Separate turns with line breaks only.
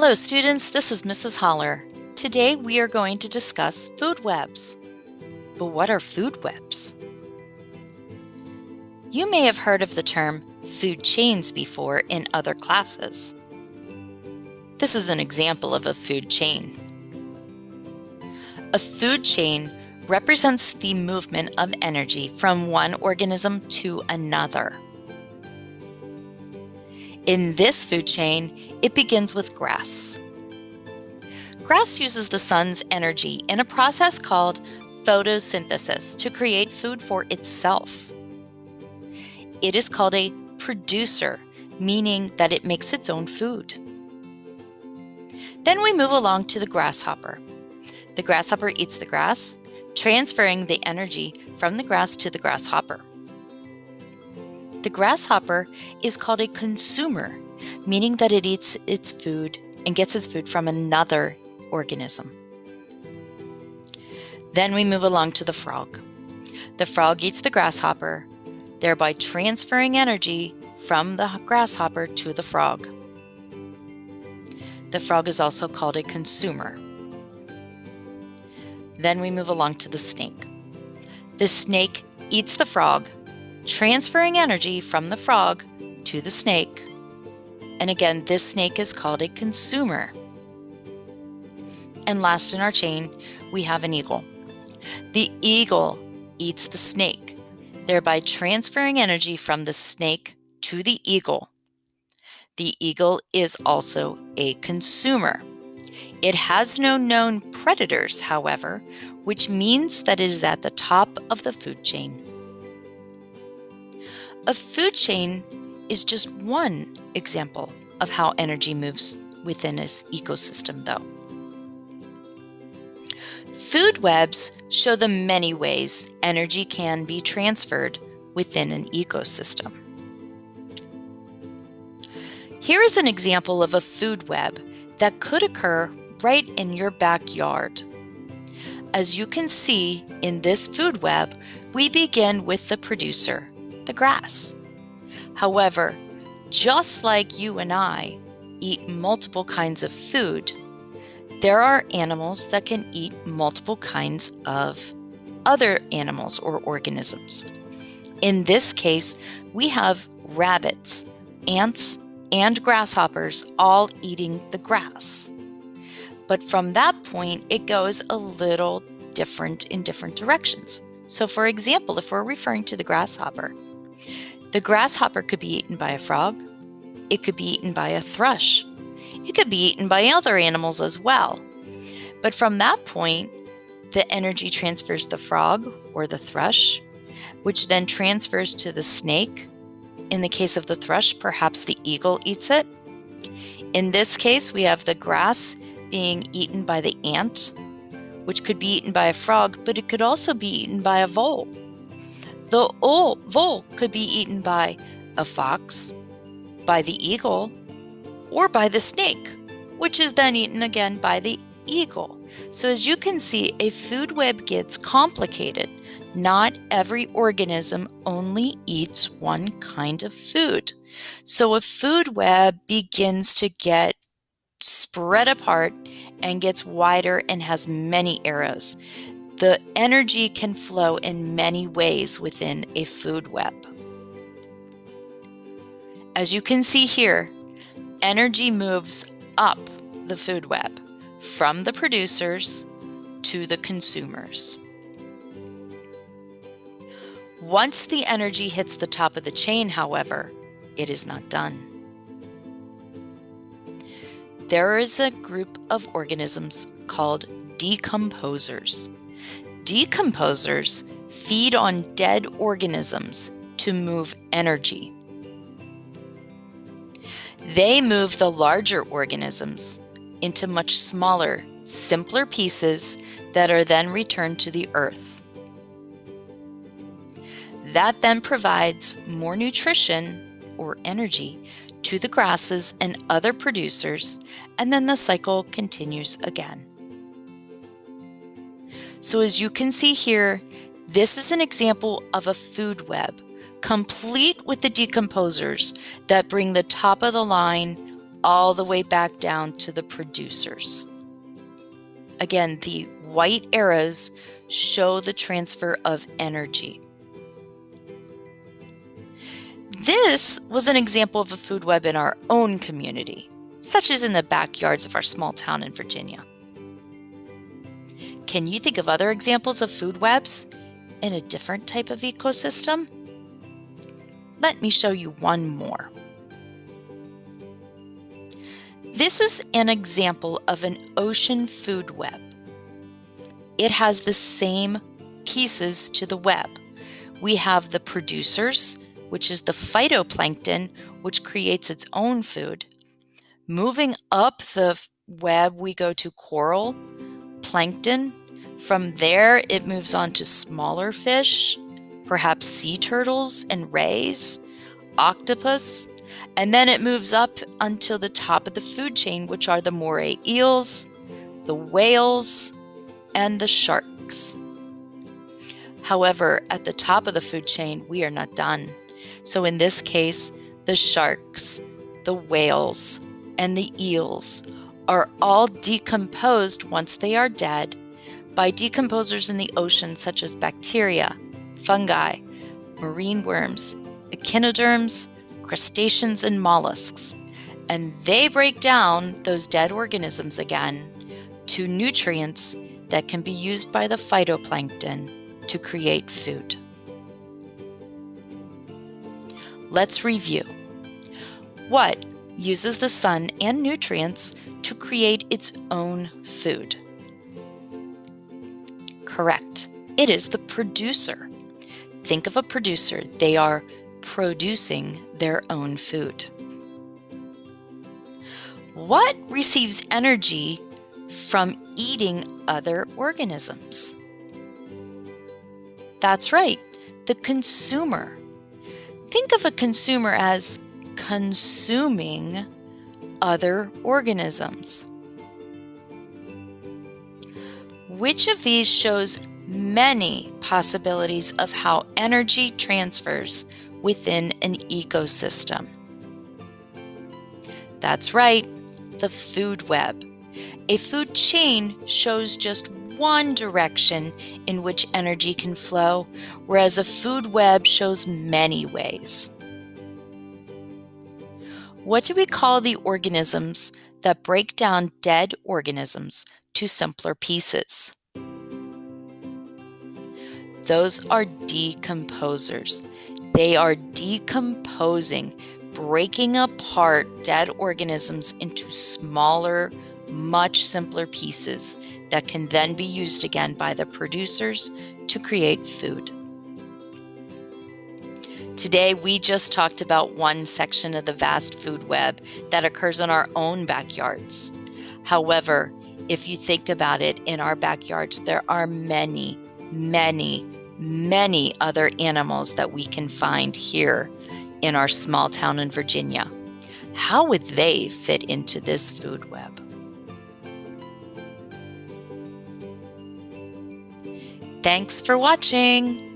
Hello students, this is Mrs. Holler. Today we are going to discuss food webs. But what are food webs? You may have heard of the term food chains before in other classes. This is an example of a food chain. A food chain represents the movement of energy from one organism to another. In this food chain, it begins with grass. Grass uses the sun's energy in a process called photosynthesis to create food for itself. It is called a producer, meaning that it makes its own food. Then we move along to the grasshopper. The grasshopper eats the grass, transferring the energy from the grass to the grasshopper. The grasshopper is called a consumer, meaning that it eats its food and gets its food from another organism. Then we move along to the frog. The frog eats the grasshopper, thereby transferring energy from the grasshopper to the frog. The frog is also called a consumer. Then we move along to the snake. The snake eats the frog, transferring energy from the frog to the snake. And again, this snake is called a consumer. And last in our chain, we have an eagle. The eagle eats the snake, thereby transferring energy from the snake to the eagle. The eagle is also a consumer. It has no known predators, however, which means that it is at the top of the food chain. A food chain is just one example of how energy moves within an ecosystem, though. Food webs show the many ways energy can be transferred within an ecosystem. Here is an example of a food web that could occur right in your backyard. As you can see in this food web, we begin with the producer, the grass. However, just like you and I eat multiple kinds of food, there are animals that can eat multiple kinds of other animals or organisms. In this case, we have rabbits, ants, and grasshoppers all eating the grass. But from that point, it goes a little different in different directions. So for example, if we're referring to the grasshopper could be eaten by a frog. It could be eaten by a thrush. It could be eaten by other animals as well. But from that point, the energy transfers the frog or the thrush, which then transfers to the snake. In the case of the thrush, perhaps the eagle eats it. In this case, we have the grass being eaten by the ant, which could be eaten by a frog, but it could also be eaten by a vole. The vole could be eaten by a fox, by the eagle, or by the snake, which is then eaten again by the eagle. So as you can see, a food web gets complicated. Not every organism only eats one kind of food. So a food web begins to get spread apart and gets wider and has many arrows. The energy can flow in many ways within a food web. As you can see here, energy moves up the food web from the producers to the consumers. Once the energy hits the top of the chain, however, it is not done. There is a group of organisms called decomposers. Decomposers feed on dead organisms to move energy. They move the larger organisms into much smaller, simpler pieces that are then returned to the earth. That then provides more nutrition or energy to the grasses and other producers, and then the cycle continues again. So as you can see here, this is an example of a food web, complete with the decomposers that bring the top of the line all the way back down to the producers. Again, the white arrows show the transfer of energy. This was an example of a food web in our own community, such as in the backyards of our small town in Virginia. Can you think of other examples of food webs in a different type of ecosystem? Let me show you one more. This is an example of an ocean food web. It has the same pieces to the web. We have the producers, which is the phytoplankton, which creates its own food. Moving up the web, we go to coral, plankton. From there, it moves on to smaller fish, perhaps sea turtles and rays, octopus, and then it moves up until the top of the food chain, which are the moray eels, the whales, and the sharks. However, at the top of the food chain, we are not done. So in this case, the sharks, the whales, and the eels are all decomposed once they are dead by decomposers in the ocean such as bacteria, fungi, marine worms, echinoderms, crustaceans, and mollusks. And they break down those dead organisms again to nutrients that can be used by the phytoplankton to create food. Let's review. What uses the sun and nutrients to create its own food? Correct. It is the producer. Think of a producer. They are producing their own food. What receives energy from eating other organisms? That's right, the consumer. Think of a consumer as consuming other organisms. Which of these shows many possibilities of how energy transfers within an ecosystem? That's right, the food web. A food chain shows just one direction in which energy can flow, whereas a food web shows many ways. What do we call the organisms that break down dead organisms to simpler pieces? Those are decomposers. They are decomposing, breaking apart dead organisms into smaller, much simpler pieces that can then be used again by the producers to create food. Today, we just talked about one section of the vast food web that occurs in our own backyards. However, if you think about it, in our backyards, there are many, many, many other animals that we can find here in our small town in Virginia. How would they fit into this food web? Thanks for watching.